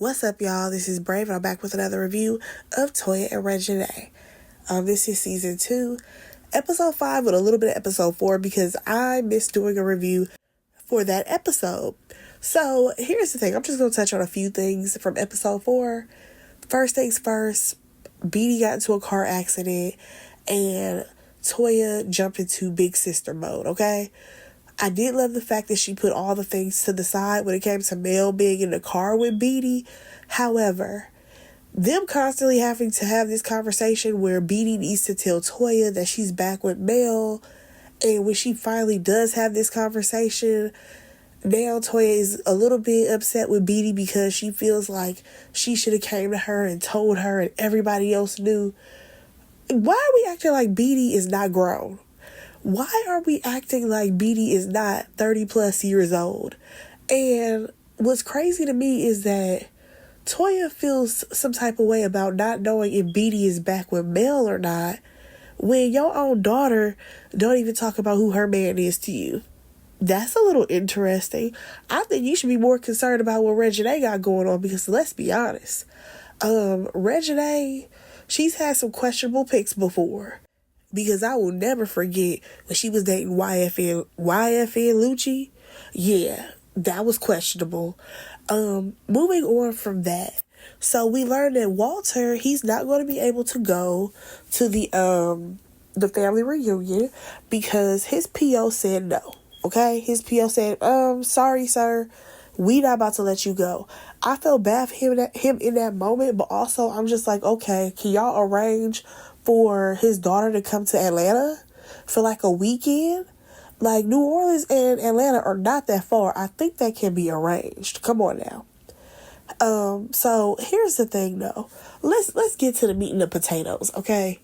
What's up, y'all? This is Brave, and I'm back with another review of Toya and Reginae. This is season 2, episode 5, with a little bit of episode 4 because I missed doing a review for that episode. So here's the thing. I'm just going to touch on a few things from episode 4. First things first, Beanie got into a car accident and Toya jumped into big sister mode, okay? I did love the fact that she put all the things to the side when it came to Mel being in the car with Beanie. However, them constantly having to have this conversation where Beanie needs to tell Toya that she's back with Mel, and when she finally does have this conversation, now Toya is a little bit upset with Beanie because she feels like she should have came to her and told her and everybody else knew. Why are we acting like Beanie is not grown? Why are we acting like Beanie is not 30 plus years old? And what's crazy to me is that Toya feels some type of way about not knowing if Beanie is back with Mel or not, when your own daughter don't even talk about who her man is to you. That's a little interesting. I think you should be more concerned about what Reginae got going on, because let's be honest. Reginae, she's had some questionable pics before. Because I will never forget when she was dating YFN Lucci. Yeah, that was questionable. Moving on from that. So we learned that Walter, he's not going to be able to go to the family reunion because his PO said no. Okay? His PO said, sorry, sir. We not about to let you go. I felt bad for him in that moment, but also I'm just like, okay, can y'all arrange for his daughter to come to Atlanta for like a weekend? Like, New Orleans and Atlanta are not that far. I think that can be arranged. Come on now. So here's the thing though. Let's get to the meat and the potatoes, okay?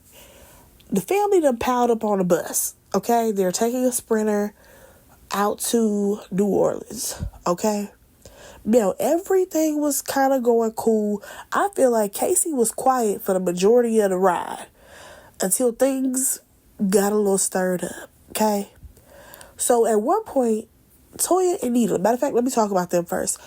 The family done piled up on a bus, okay? They're taking a Sprinter out to New Orleans, okay? Now, everything was kind of going cool. I feel like Casey was quiet for the majority of the ride until things got a little stirred up, okay? So at one point, Toya and Nita, matter of fact, let me talk about them first.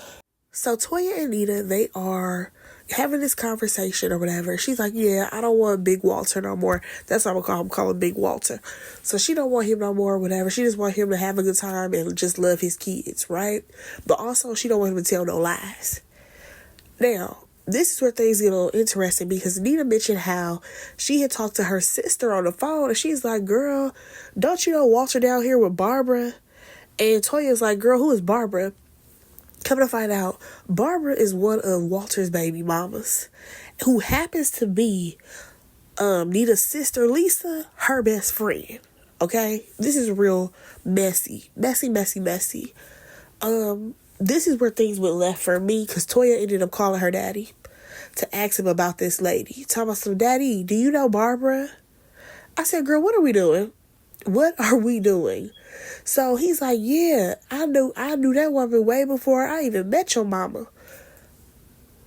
So Toya and Nita, they are having this conversation or whatever. She's like, yeah, I don't want Big Walter no more. That's what I'm calling Big Walter. So she don't want him no more or whatever. She just want him to have a good time and just love his kids, right? But also, she don't want him to tell no lies. Now, this is where things get a little interesting because Nita mentioned how she had talked to her sister on the phone and she's like, girl, don't you know Walter down here with Barbara? And Toya's like, girl, who is Barbara? Coming to find out, Barbara is one of Walter's baby mamas who happens to be Nita's sister Lisa, her best friend. Okay? This is real messy. Messy. This is where things went left for me because Toya ended up calling her daddy to ask him about this lady. Talking about some, daddy, do you know Barbara? I said, girl, what are we doing? What are we doing? So he's like, yeah, I knew that woman way before I even met your mama.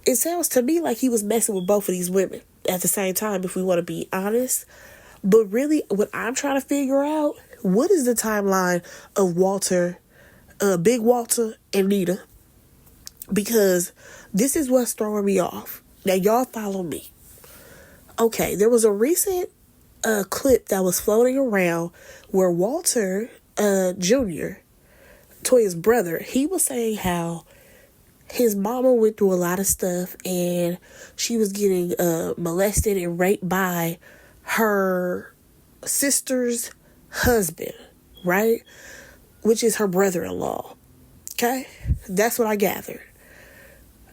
It sounds to me like he was messing with both of these women at the same time, if we want to be honest. But really, what I'm trying to figure out, what is the timeline of Walter, Big Walter and Nita? Because this is what's throwing me off. Now, y'all follow me. Okay, there was a recent clip that was floating around where Walter Jr., Toya's brother, he was saying how his mama went through a lot of stuff and she was getting molested and raped by her sister's husband, right? Which is her brother-in-law. Okay? That's what I gathered.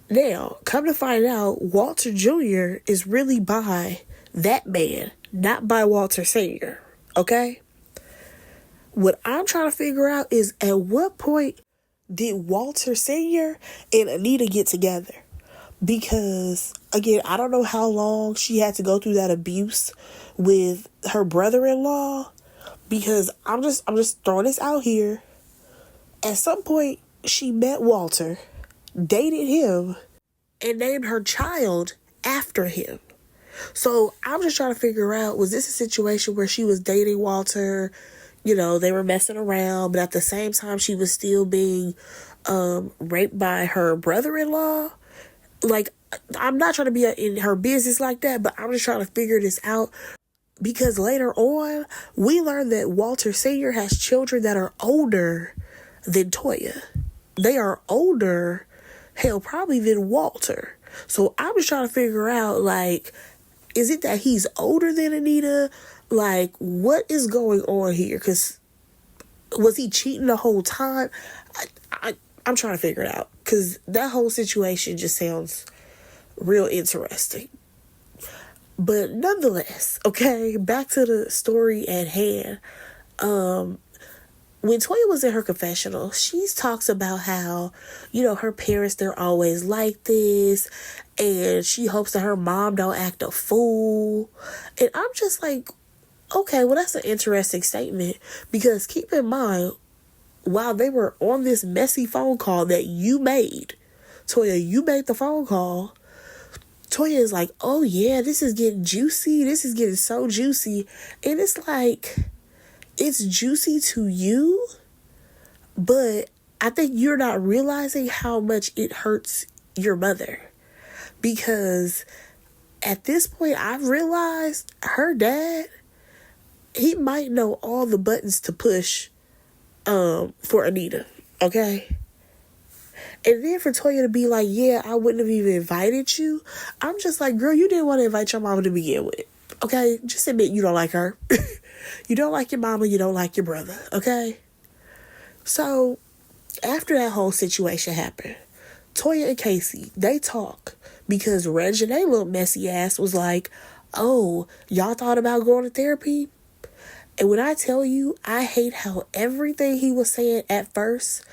Now, come to find out, Walter Jr. is really by that man, not by Walter Sr., okay? What I'm trying to figure out is at what point did Walter Sr. and Anita get together? Because, again, I don't know how long she had to go through that abuse with her brother-in-law, because I'm just throwing this out here. At some point, she met Walter, dated him, and named her child after him. So I'm just trying to figure out, was this a situation where she was dating Walter, you know, they were messing around, but at the same time she was still being raped by her brother-in-law? Like, I'm not trying to be in her business like that, but I'm just trying to figure this out. Because later on, we learn that Walter Sr. has children that are older than Toya. They are older, hell, probably than Walter. So I was trying to figure out, like, is it that he's older than Anita? Like, what is going on here? Because was he cheating the whole time? I'm trying to figure it out. Because that whole situation just sounds real interesting. But nonetheless, okay, back to the story at hand. When Toya was in her confessional, she talks about how, her parents, they're always like this, and she hopes that her mom don't act a fool. And I'm just like, okay, well, that's an interesting statement, because keep in mind, while they were on this messy phone call that you made, Toya, you made the phone call, Toya is like, oh yeah, this is getting juicy. This is getting so juicy. And it's like, it's juicy to you, but I think you're not realizing how much it hurts your mother. Because at this point, I've realized her dad, he might know all the buttons to push for Anita, okay? And then for Toya to be like, yeah, I wouldn't have even invited you. I'm just like, girl, you didn't want to invite your mama to begin with. Okay? Just admit you don't like her. You don't like your mama. You don't like your brother. Okay? So, after that whole situation happened, Toya and Casey, they talk. Because Reginae, little messy ass, was like, oh, y'all thought about going to therapy? And when I tell you, I hate how everything he was saying at first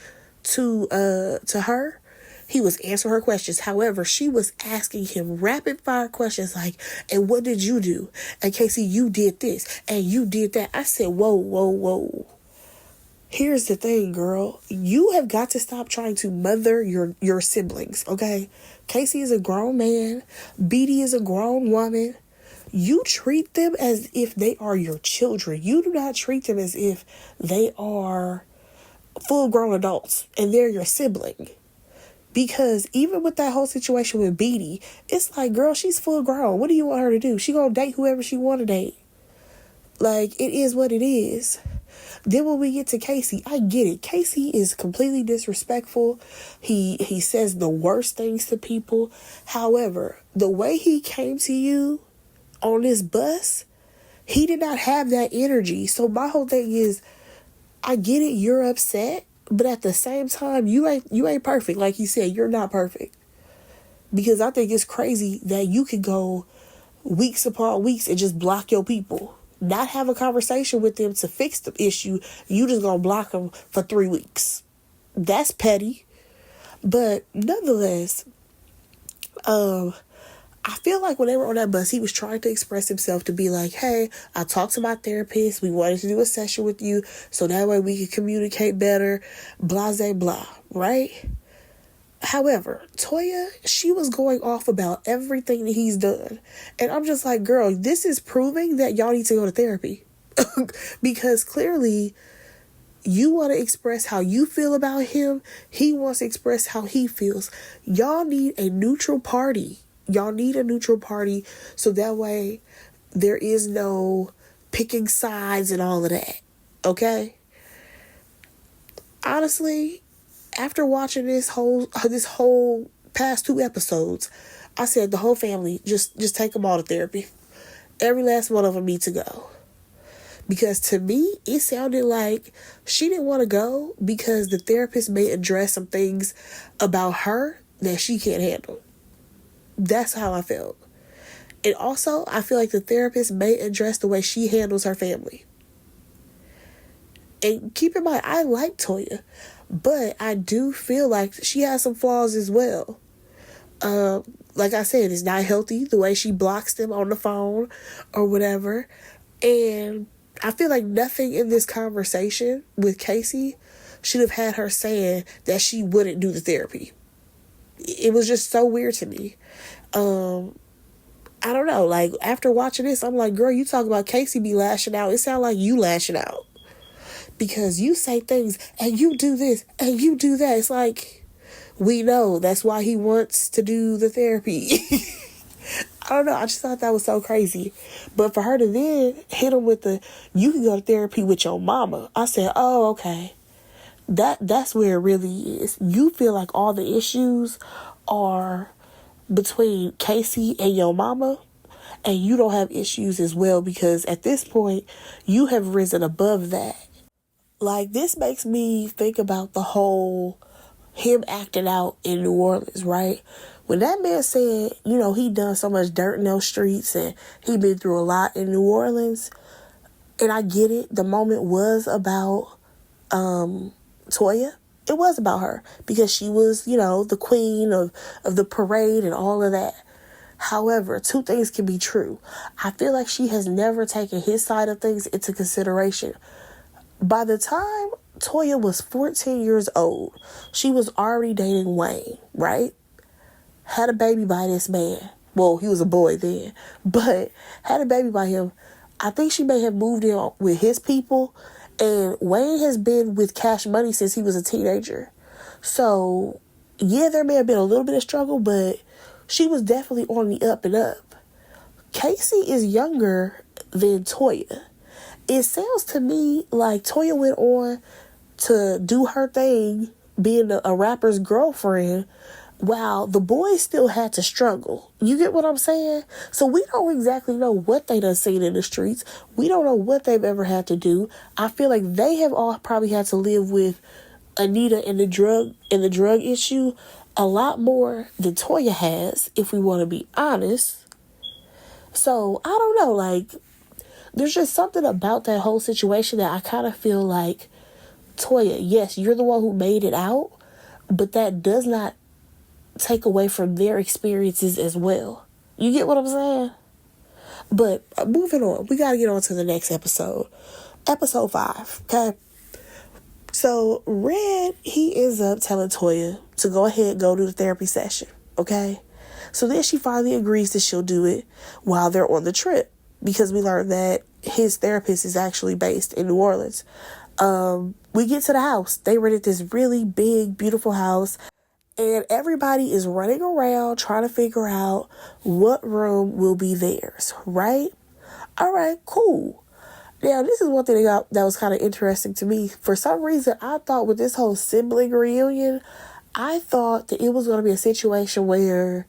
to her, he was answering her questions. However, she was asking him rapid fire questions like, and what did you do? And Casey, you did this and you did that. I said, whoa. Here's the thing, girl. You have got to stop trying to mother your siblings, okay? Casey is a grown man. Beatty is a grown woman. You treat them as if they are your children. You do not treat them as if they are full-grown adults and they're your sibling. Because even with that whole situation with Beatty, it's like, girl, she's full grown. What do you want her to do? She gonna date whoever she want to date. Like, it is what it is. Then when we get to Casey, I get it. Casey is completely disrespectful. He says the worst things to people. However, the way he came to you on this bus, he did not have that energy. So my whole thing is, I get it, you're upset, but at the same time, you ain't perfect. Like you said, you're not perfect. Because I think it's crazy that you could go weeks upon weeks and just block your people. Not have a conversation with them to fix the issue. You just gonna block them for 3 weeks. That's petty. But nonetheless, I feel like when they were on that bus, he was trying to express himself to be like, hey, I talked to my therapist. We wanted to do a session with you so that way we could communicate better, blah, blah, blah, right? However, Toya, she was going off about everything that he's done. And I'm just like, girl, this is proving that y'all need to go to therapy. Because clearly you want to express how you feel about him. He wants to express how he feels. Y'all need a neutral party. Y'all need a neutral party so that way there is no picking sides and all of that. Okay? Honestly, after watching this whole past 2 episodes, I said the whole family, just take them all to therapy. Every last one of them need to go. Because to me, it sounded like she didn't want to go because the therapist may address some things about her that she can't handle. That's how I felt. And also, I feel like the therapist may address the way she handles her family. And keep in mind, I like Toya, but I do feel like she has some flaws as well. Like I said, it's not healthy the way she blocks them on the phone or whatever. And I feel like nothing in this conversation with Casey should have had her saying that she wouldn't do the therapy. It was just so weird to me. I don't know. Like, after watching this, I'm like, girl, you talk about Casey be lashing out. It sounds like you lashing out. Because you say things and you do this and you do that. It's like, We know that's why he wants to do the therapy. I don't know. I just thought that was so crazy. But for her to then hit him with the, you can go to therapy with your mama. I said, oh, okay. That's where it really is. You feel like all the issues are between Casey and your mama, and you don't have issues as well, because at this point you have risen above that. Like, this makes me think about the whole him acting out in New Orleans, right? When that man said, he done so much dirt in those streets and he been through a lot in New Orleans, and I get it, the moment was about Toya. It was about her because she was, the queen of the parade and all of that. However, two things can be true. I feel like she has never taken his side of things into consideration. By the time Toya was 14 years old, she was already dating Wayne, right? Had a baby by this man. Well, he was a boy then, but had a baby by him. I think she may have moved in with his people, and Wayne has been with Cash Money since he was a teenager. So, yeah, there may have been a little bit of struggle, but she was definitely on the up and up. Casey is younger than Toya. It sounds to me like Toya went on to do her thing, being a rapper's girlfriend, while the boys still had to struggle. You get what I'm saying? So we don't exactly know what they done seen in the streets. We don't know what they've ever had to do. I feel like they have all probably had to live with Anita and the drug issue a lot more than Toya has, if we want to be honest. So I don't know, like, there's just something about that whole situation that I kind of feel like, Toya, yes, you're the one who made it out, but that does not take away from their experiences as well. You get what I'm saying? But moving on, we got to get on to the next episode. Episode 5, okay? So Red, he ends up telling Toya to go ahead and go to the therapy session, okay? So then she finally agrees that she'll do it while they're on the trip, because we learned that his therapist is actually based in New Orleans. We get to the house. They rented this really big, beautiful house, and everybody is running around trying to figure out what room will be theirs, right? All right, cool. Now, this is one thing that was kind of interesting to me. For some reason, I thought with this whole sibling reunion, I thought that it was going to be a situation where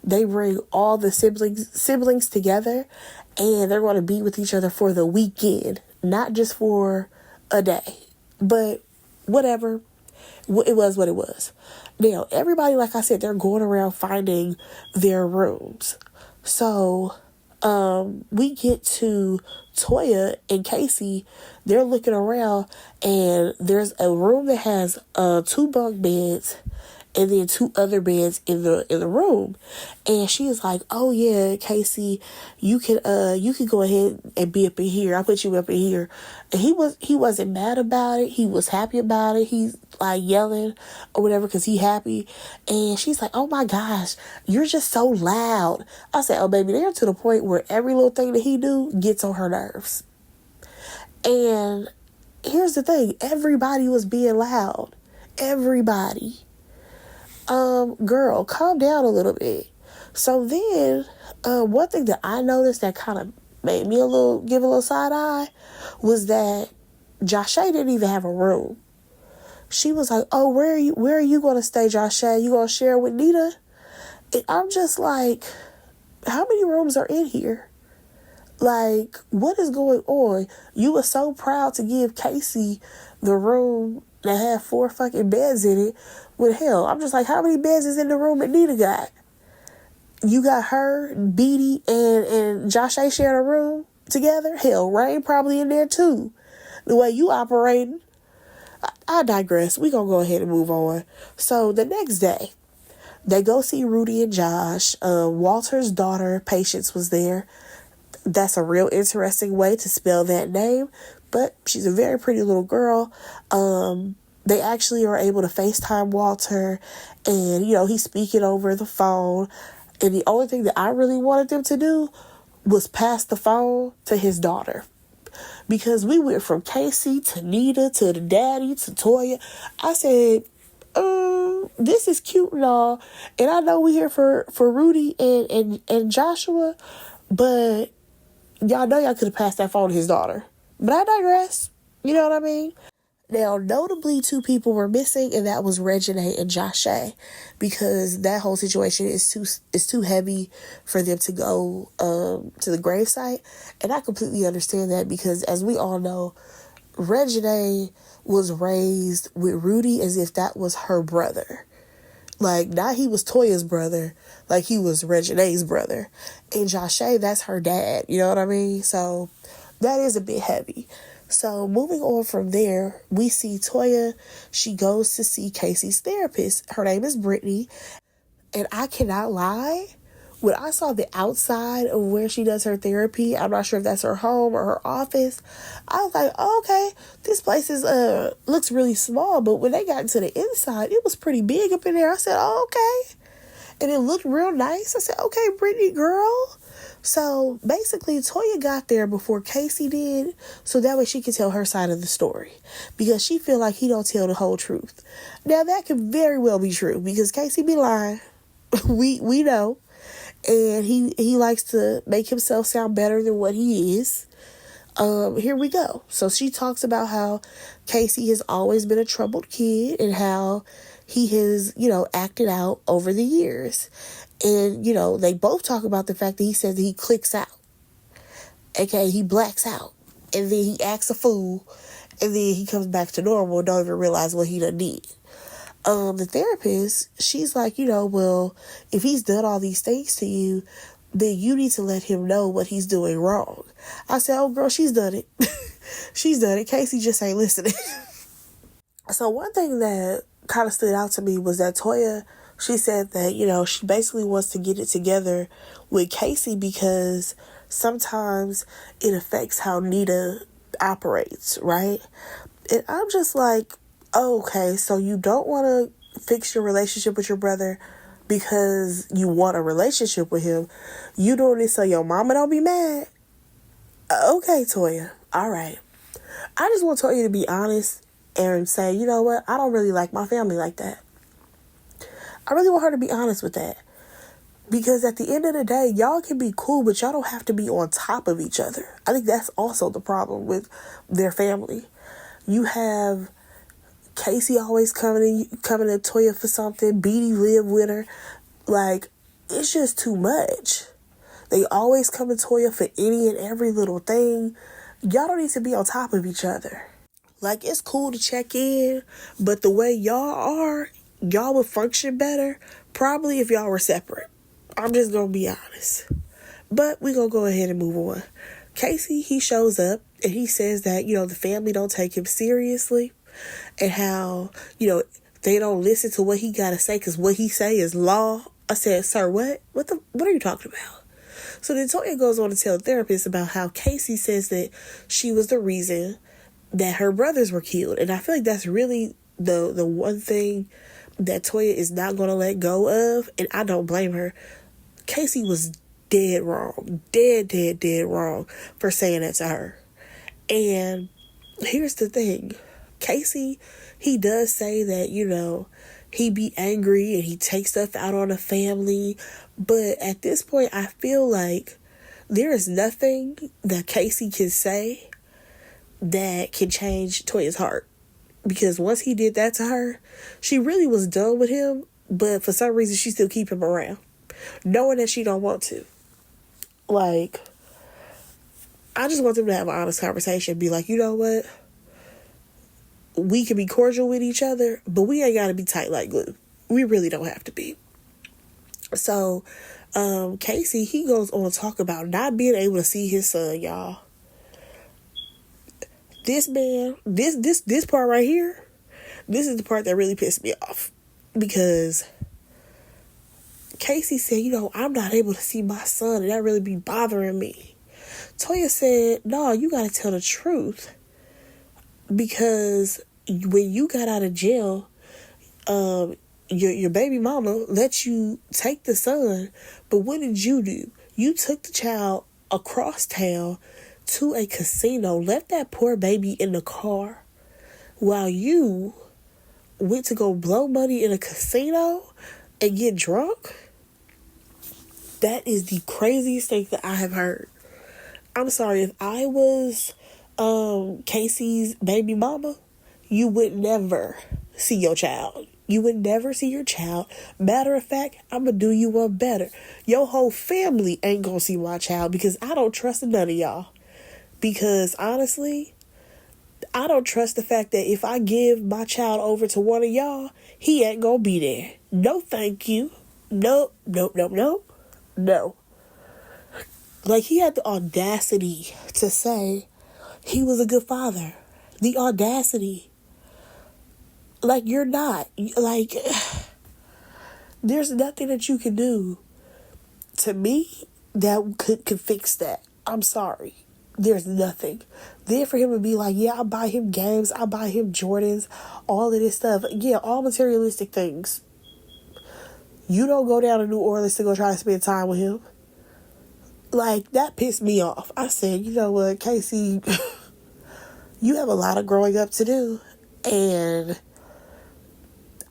they bring all the siblings together and they're going to be with each other for the weekend, not just for a day. But whatever. It was what it was. Now, everybody, like I said, they're going around finding their rooms. So, we get to Toya and Casey. They're looking around, and there's a room that has 2 bunk beds and then 2 other beds in the room. And she is like, oh yeah, Casey, you can go ahead and be up in here. I'll put you up in here. And he wasn't mad about it. He was happy about it. He's like yelling or whatever because he happy. And she's like, oh my gosh, you're just so loud. I said, oh baby, they're to the point where every little thing that he do gets on her nerves. And here's the thing, everybody was being loud. Everybody. Girl, calm down a little bit. So then, one thing that I noticed that kind of made me give a little side eye was that Joshay didn't even have a room. She was like, oh, where are you going to stay, Joshay? You going to share with Nita? And I'm just like, how many rooms are in here? Like, what is going on? You were so proud to give Casey the room that had 4 fucking beds in it. With hell, I'm just like, how many beds is in the room that Nita got? You got her, Beatty, and Joshay sharing a room together? Hell, Rain probably in there too. The way you operating. I digress. We gonna go ahead and move on. So the next day, they go see Rudy and Josh. Walter's daughter, Patience, was there. That's a real interesting way to spell that name, but she's a very pretty little girl. They actually are able to FaceTime Walter, and, he's speaking over the phone. And the only thing that I really wanted them to do was pass the phone to his daughter. Because we went from Casey to Nita to the daddy to Toya. I said, this is cute and all, and I know we here for Rudy and Joshua, but y'all know y'all could have passed that phone to his daughter. But I digress. You know what I mean? Now, notably, two people were missing, and that was Reginae and Joshay, because that whole situation is too heavy for them to go to the gravesite, and I completely understand that, because as we all know, Reginae was raised with Rudy as if that was her brother. Like, not he was Toya's brother, like he was Reginae's brother. And Joshay, that's her dad, you know what I mean? So that is a bit heavy. So moving on from there, we see Toya. She goes to see Casey's therapist. Her name is Brittany. And I cannot lie, when I saw the outside of where she does her therapy, I'm not sure if that's her home or her office, I was like, oh, okay, this place is looks really small. But when they got into the inside, it was pretty big up in there. I said, oh, okay. And it looked real nice. I said, okay, Brittany, girl. So basically, Toya got there before Casey did, so that way she could tell her side of the story, because she feel like he don't tell the whole truth. Now, that could very well be true, because Casey be lying. We know. And he likes to make himself sound better than what he is. Here we go. So she talks about how Casey has always been a troubled kid and how he has, acted out over the years. And, they both talk about the fact that he says that he clicks out. Okay, he blacks out. And then he acts a fool. And then he comes back to normal and don't even realize what he done did. The therapist, she's like, well, if he's done all these things to you, then you need to let him know what he's doing wrong. I said, oh, girl, she's done it. She's done it. Casey just ain't listening. So one thing that kind of stood out to me was that Toya, she said that, she basically wants to get it together with Casey because sometimes it affects how Nita operates, right? And I'm just like, oh, okay, so you don't want to fix your relationship with your brother because you want a relationship with him. You doing this so your mama don't be mad? Okay, Toya. All right. I just want Toya to be honest and say, you know what? I don't really like my family like that. I really want her to be honest with that. Because at the end of the day, y'all can be cool, but y'all don't have to be on top of each other. I think that's also the problem with their family. You have Casey always coming to Toya for something. Beatty live with her. Like, it's just too much. They always come to Toya for any and every little thing. Y'all don't need to be on top of each other. Like, it's cool to check in, but the way y'all are, y'all would function better probably if y'all were separate. I'm just going to be honest. But we're going to go ahead and move on. Casey, he shows up and he says that, the family don't take him seriously. And how, they don't listen to what he got to say because what he say is law. I said, sir, what? What are you talking about? So then Toya goes on to tell the therapist about how Casey says that she was the reason that her brothers were killed. And I feel like that's really the one thing that Toya is not going to let go of. And I don't blame her. Casey was dead wrong. Dead wrong for saying that to her. And here's the thing. Casey, he does say that, he be angry and he takes stuff out on the family. But at this point, I feel like there is nothing that Casey can say that can change Toya's heart. Because once he did that to her, she really was done with him. But for some reason, she still keep him around, knowing that she don't want to. Like, I just want them to have an honest conversation. Be like, you know what? We can be cordial with each other, but we ain't got to be tight like glue. We really don't have to be. So, Casey, he goes on to talk about not being able to see his son, y'all. This man, this part right here, this is the part that really pissed me off. Because Casey said, I'm not able to see my son, and that really be bothering me. Toya said, no, you got to tell the truth. Because when you got out of jail, your baby mama let you take the son, but what did you do? You took the child across town to a casino, left that poor baby in the car while you went to go blow money in a casino and get drunk? That is the craziest thing that I have heard. I'm sorry, if I was Casey's baby mama, you would never see your child. You would never see your child. Matter of fact, I'm going to do you one better. Your whole family ain't going to see my child because I don't trust none of y'all. Because honestly, I don't trust the fact that if I give my child over to one of y'all, he ain't going to be there. No, thank you. Nope. No. Like, he had the audacity to say he was a good father. The audacity. Like, you're not. Like, there's nothing that you can do to me that could fix that. I'm sorry. There's nothing. Then for him to be like, yeah, I buy him games, I buy him Jordans, all of this stuff. Yeah, all materialistic things. You don't go down to New Orleans to go try to spend time with him. Like, that pissed me off. I said, you know what, Casey, you have a lot of growing up to do. And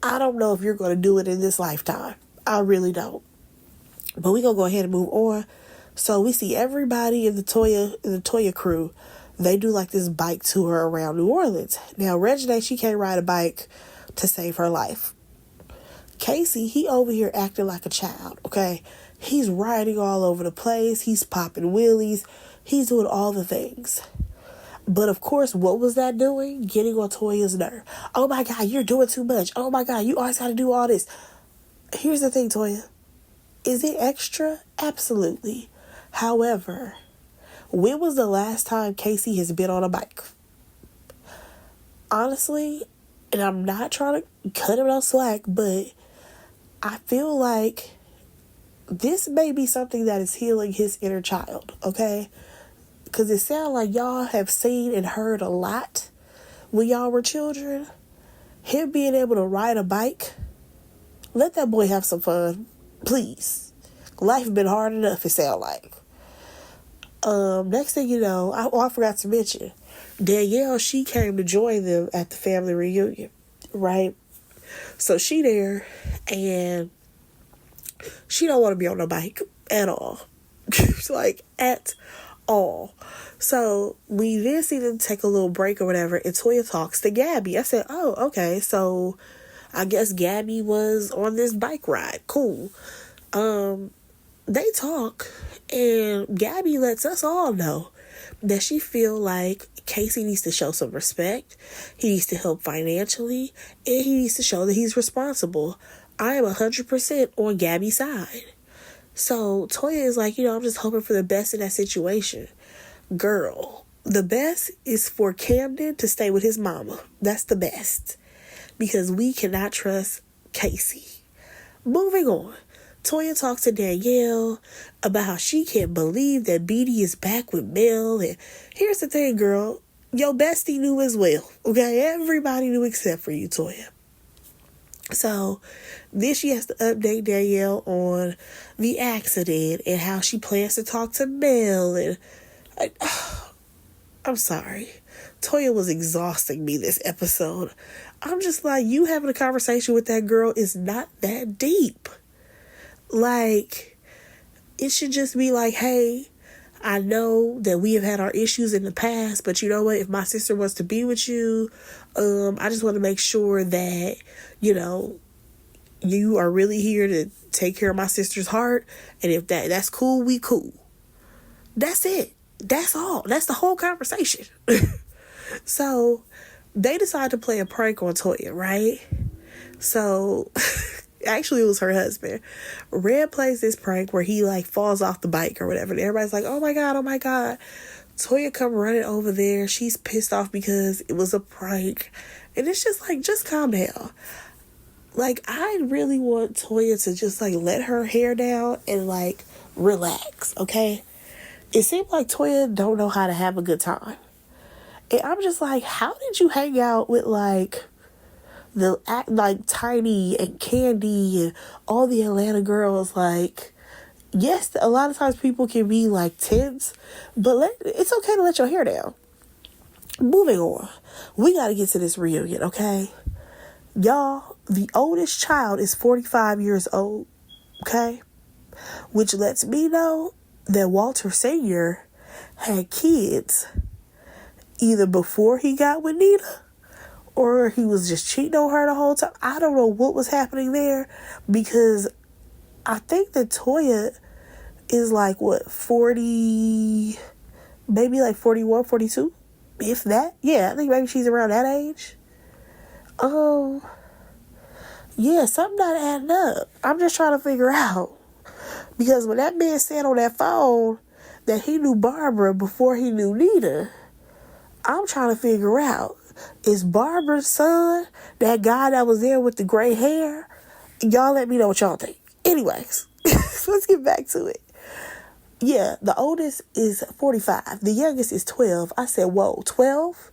I don't know if you're going to do it in this lifetime. I really don't. But we're going to go ahead and move on. So we see everybody in the Toya crew. They do like this bike tour around New Orleans. Now, Reginae, she can't ride a bike to save her life. Casey, he over here acting like a child, okay? He's riding all over the place. He's popping wheelies. He's doing all the things. But of course, what was that doing? Getting on Toya's nerve. Oh my God, you're doing too much. Oh my God, you always got to do all this. Here's the thing, Toya. Is it extra? Absolutely. However, when was the last time Casey has been on a bike? Honestly, and I'm not trying to cut him no slack, but I feel like this may be something that is healing his inner child, okay? Because it sounds like y'all have seen and heard a lot when y'all were children. Him being able to ride a bike, let that boy have some fun, please. Life been hard enough, it sound like. Next thing you know, I forgot to mention, Danielle, she came to join them at the family reunion, right? So she there, and she don't want to be on the bike at all. Like, at all. So we then see them take a little break or whatever, and Toya talks to Gabby. I said, oh, okay, so I guess Gabby was on this bike ride. Cool. They talk, and Gabby lets us all know that she feel like Casey needs to show some respect. He needs to help financially, and he needs to show that he's responsible. I am 100% on Gabby's side. So Toya is like, I'm just hoping for the best in that situation. Girl, the best is for Camden to stay with his mama. That's the best. Because we cannot trust Casey. Moving on. Toya talks to Danielle about how she can't believe that Beatty is back with Mel. And here's the thing, girl. Your bestie knew as well. Okay? Everybody knew except for you, Toya. So then she has to update Danielle on the accident and how she plans to talk to Mel. And I'm sorry. Toya was exhausting me this episode. I'm just like, you having a conversation with that girl is not that deep. Like, it should just be like, hey, I know that we have had our issues in the past, but you know what? If my sister wants to be with you, I just want to make sure that, you are really here to take care of my sister's heart. And if that's cool, we cool. That's it. That's all. That's the whole conversation. So they decide to play a prank on Toya, right? So actually it was her husband. Red plays this prank where he falls off the bike or whatever. And everybody's like, oh my God. Toya come running over there. She's pissed off because it was a prank. And it's just just calm down. I really want Toya to just let her hair down and relax, okay? It seems like Toya don't know how to have a good time. And I'm just like, how did you hang out with Tiny and Candy and all the Atlanta girls? Yes, a lot of times people can be tense, but it's okay to let your hair down. Moving on. We got to get to this reunion, okay? Y'all, the oldest child is 45 years old, okay? Which lets me know that Walter Sr. had kids either before he got with Nita or he was just cheating on her the whole time. I don't know what was happening there, because I think that Toya is like, what, 40, maybe like 41, 42, if that. Yeah, I think maybe she's around that age. Yeah, something not adding up. I'm just trying to figure out. Because when that man said on that phone that he knew Barbara before he knew Nita, I'm trying to figure out, is Barbara's son that guy that was there with the gray hair? Y'all let me know what y'all think. Anyways, let's get back to it. Yeah, the oldest is 45. The youngest is 12. I said, whoa, 12?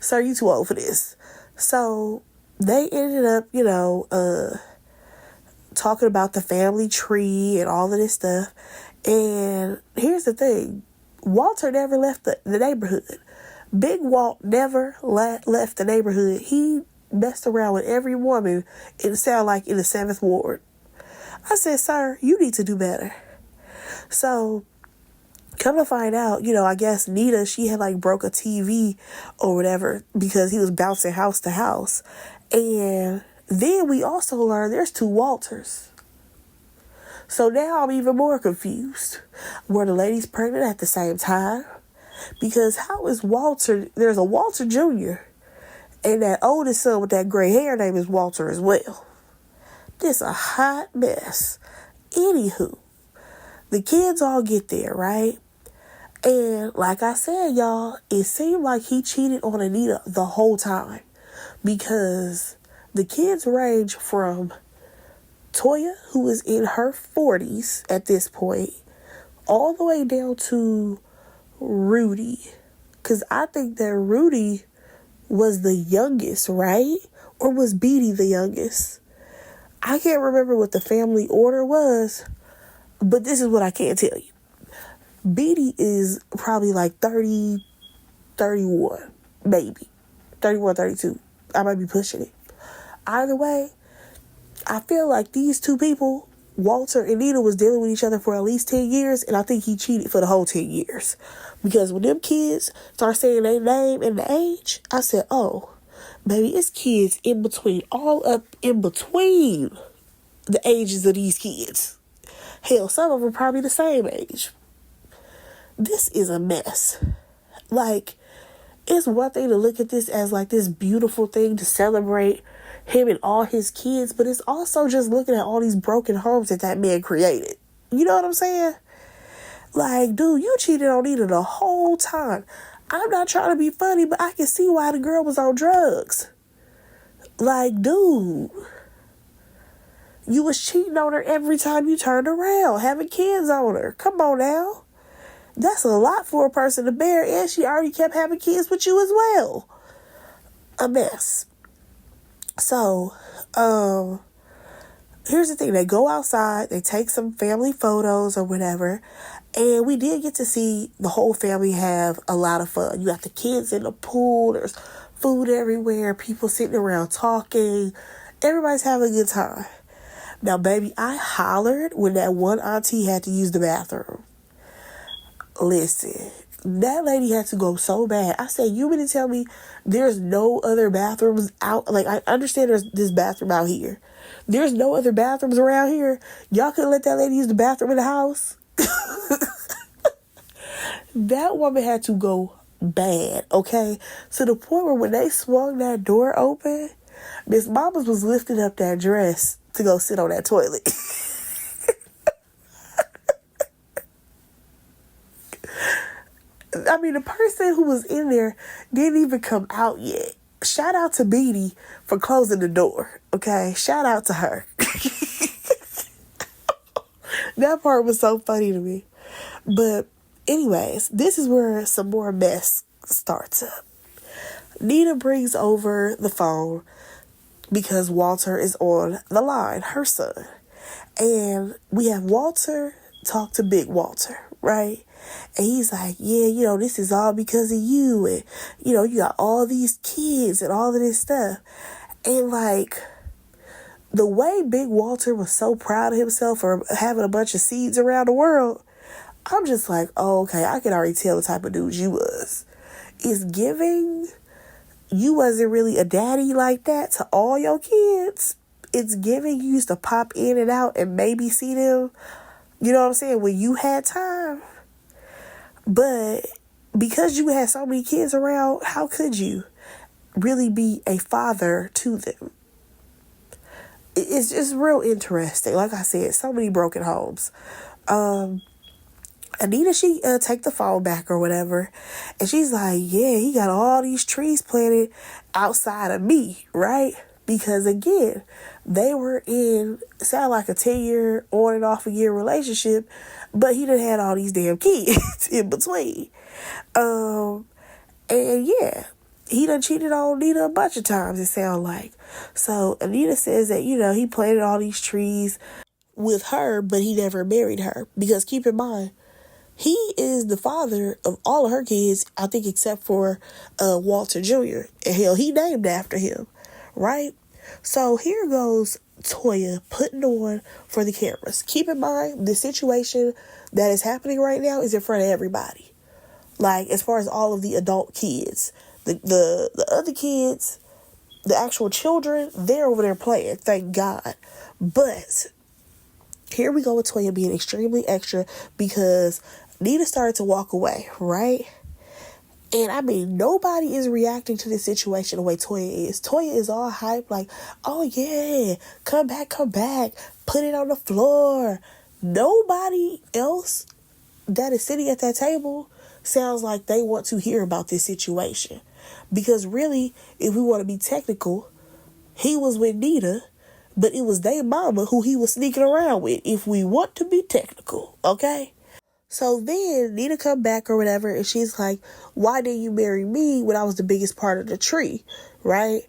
Sir, you too old for this. So they ended up, talking about the family tree and all of this stuff. And here's the thing. Walter never left the neighborhood. Big Walt never left the neighborhood. He messed around with every woman, it sounded like, in the 7th Ward. I said, sir, you need to do better. So, come to find out, I guess Nita, she had like broke a TV or whatever because he was bouncing house to house. And then we also learned there's 2 Walters. So now I'm even more confused. Were the ladies pregnant at the same time? Because how is Walter, there's a Walter Jr. and that oldest son with that gray hair name is Walter as well. This a hot mess. Anywho, the kids all get there, right? And like I said, y'all, it seemed like he cheated on Anita the whole time. Because the kids range from Toya, who is in her 40s at this point, all the way down to Rudy. Because I think that Rudy was the youngest, right? Or was Beatty the youngest? I can't remember what the family order was, but this is what I can tell you. Beatty is probably like 30, 31, maybe. 31, 32. I might be pushing it. Either way, I feel like these 2 people, Walter and Nita, was dealing with each other for at least 10 years, and I think he cheated for the whole 10 years. Because when them kids start saying their name and the age, I said, oh, baby, it's kids in between, all up in between the ages of these kids. Hell, some of them probably the same age. This is a mess. Like, it's one thing to look at this as like this beautiful thing to celebrate him and all his kids, but it's also just looking at all these broken homes that man created. You know what I'm saying? Like, dude, you cheated on Nita the whole time. I'm not trying to be funny, but I can see why the girl was on drugs. Like, dude, you was cheating on her every time you turned around, having kids on her. Come on now. That's a lot for a person to bear, and she already kept having kids with you as well. A mess. So, here's the thing. They go outside, they take some family photos or whatever, and we did get to see the whole family have a lot of fun. You got the kids in the pool, there's food everywhere, people sitting around talking, everybody's having a good time. Now, baby, I hollered when that one auntie had to use the bathroom. Listen, that lady had to go so bad. I said, you mean to tell me there's no other bathrooms out? Like, I understand there's this bathroom out here. There's no other bathrooms around here. Y'all couldn't let that lady use the bathroom in the house? That woman had to go bad, okay? To the point where when they swung that door open, Miss Mamas was lifting up that dress to go sit on that toilet. I mean, the person who was in there didn't even come out yet. Shout out to Beatty for closing the door, okay? Shout out to her. That part was so funny to me. But anyways, this is where some more mess starts up. Nita brings over the phone because Walter is on the line, her son. And we have Walter talk to Big Walter, right? And he's like, yeah, this is all because of you. And, you got all these kids and all of this stuff. And like, the way Big Walter was so proud of himself for having a bunch of seeds around the world, I'm just like, oh, okay, I can already tell the type of dude you was. It's giving you wasn't really a daddy like that to all your kids. It's giving you used to pop in and out and maybe see them, you know what I'm saying, when you had time. But because you had so many kids around, how could you really be a father to them? It's just real interesting. Like I said, so many broken homes. Anita, she take the phone back or whatever, and she's like, yeah, he got all these trees planted outside of me, right? Because again, they were in, sound like a 10-year on and off a year relationship, but he done had all these damn kids in between. And yeah, he done cheated on Anita a bunch of times, it sound like. So Anita says that, you know, he planted all these trees with her, but he never married her. Because keep in mind, he is the father of all of her kids, I think, except for Walter Jr. And hell, he named after him, right? So here goes Toya putting on for the cameras. Keep in mind, the situation that is happening right now is in front of everybody. Like, as far as all of the adult kids, the other kids, the actual children, they're over there playing, thank God. But here we go with Toya being extremely extra because Nita started to walk away, right? And I mean, nobody is reacting to this situation the way Toya is. Toya is all hype, like, oh yeah, come back, put it on the floor. Nobody else that is sitting at that table sounds like they want to hear about this situation. Because really, if we want to be technical, he was with Nita, but it was their mama who he was sneaking around with, if we want to be technical, okay? So then Nita come back or whatever, and she's like, why didn't you marry me when I was the biggest part of the tree, right?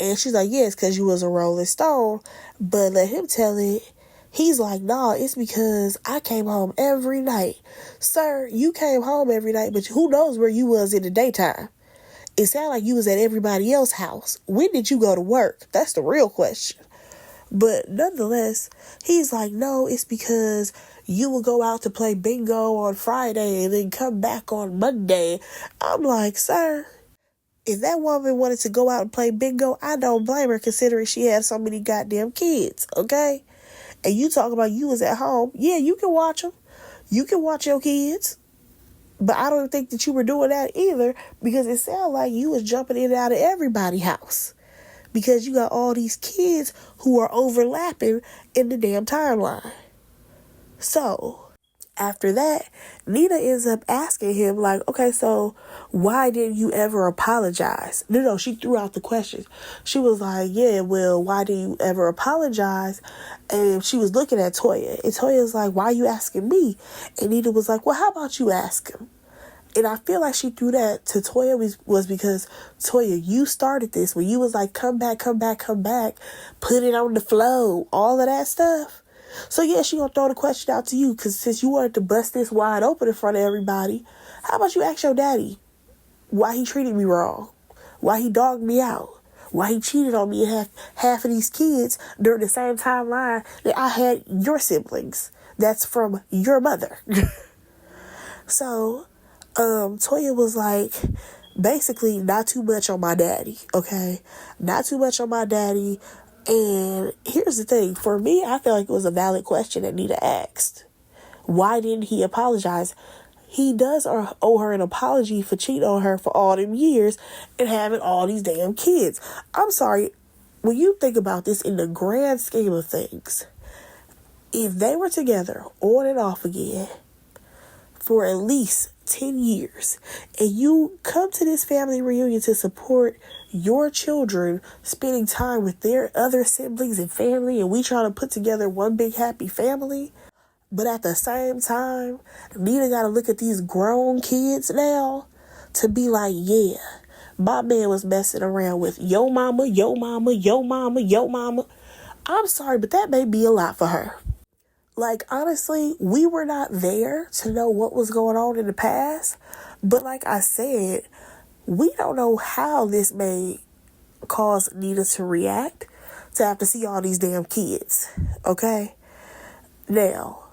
And she's like, yes, because you was a rolling stone. But let him tell it. He's like, nah, it's because I came home every night. Sir, you came home every night, but who knows where you was in the daytime? It sounded like you was at everybody else's house. When did you go to work? That's the real question. But nonetheless, he's like, no, it's because you will go out to play bingo on Friday and then come back on Monday. I'm like, sir, if that woman wanted to go out and play bingo, I don't blame her considering she had so many goddamn kids, okay? And you talk about you was at home. Yeah, you can watch them. You can watch your kids. But I don't think that you were doing that either because it sounded like you was jumping in and out of everybody's house. Because you got all these kids who are overlapping in the damn timeline. So, after that, Nita ends up asking him, like, okay, so why didn't you ever apologize? No, she threw out the question. She was like, yeah, well, why didn't you ever apologize? And she was looking at Toya. And Toya was like, why are you asking me? And Nita was like, well, how about you ask him? And I feel like she threw that to Toya was because, Toya, you started this when you was like, come back, put it on the flow, all of that stuff. So yeah, she gonna throw the question out to you because since you wanted to bust this wide open in front of everybody, how about you ask your daddy why he treated me wrong, why he dogged me out, why he cheated on me and had half of these kids during the same timeline that I had your siblings. That's from your mother. So Toya was like, basically, not too much on my daddy, okay? Not too much on my daddy. And here's the thing. For me, I feel like it was a valid question that Nita asked. Why didn't he apologize? He does owe her an apology for cheating on her for all them years and having all these damn kids. I'm sorry. When you think about this in the grand scheme of things, if they were together on and off again for at least 10 years and you come to this family reunion to support your children spending time with their other siblings and family, and we trying to put together one big happy family, but at the same time Nita gotta look at these grown kids now to be like, yeah, my man was messing around with yo mama. I'm sorry, but that may be a lot for her. Like, honestly, we were not there to know what was going on in the past. But like I said, we don't know how this may caused Nita to react to have to see all these damn kids. Okay? Now,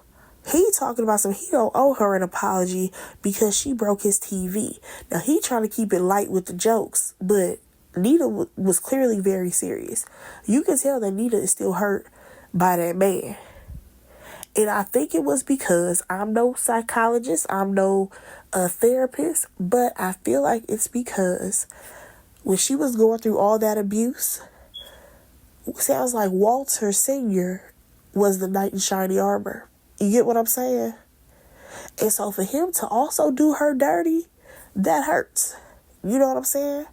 he talking about he don't owe her an apology because she broke his TV. Now, he trying to keep it light with the jokes, but Nita was clearly very serious. You can tell that Nita is still hurt by that man. And I think it was because I'm no psychologist, I'm no therapist, but I feel like it's because when she was going through all that abuse, sounds like Walter Sr. was the knight in shiny armor. You get what I'm saying? And so for him to also do her dirty, that hurts. You know what I'm saying?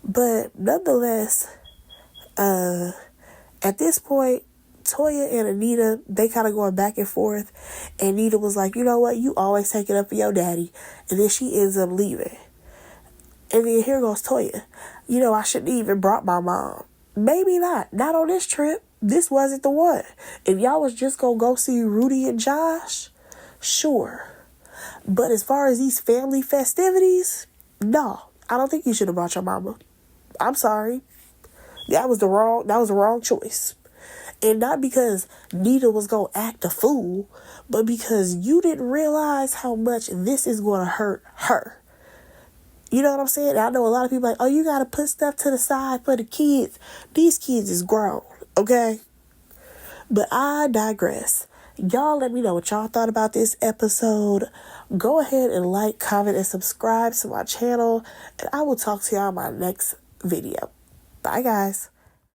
But nonetheless, at this point, Toya and Anita, they kind of going back and forth. And Anita was like, you know what? You always take it up for your daddy. And then she ends up leaving. And then here goes Toya. You know, I shouldn't even brought my mom. Maybe not. Not on this trip. This wasn't the one. If y'all was just going to go see Rudy and Josh, sure. But as far as these family festivities, no. I don't think you should have brought your mama. I'm sorry. That was the wrong choice. And not because Nita was going to act a fool, but because you didn't realize how much this is going to hurt her. You know what I'm saying? I know a lot of people like, oh, you got to put stuff to the side for the kids. These kids is grown, okay? But I digress. Y'all let me know what y'all thought about this episode. Go ahead and like, comment, and subscribe to my channel. And I will talk to y'all in my next video. Bye, guys.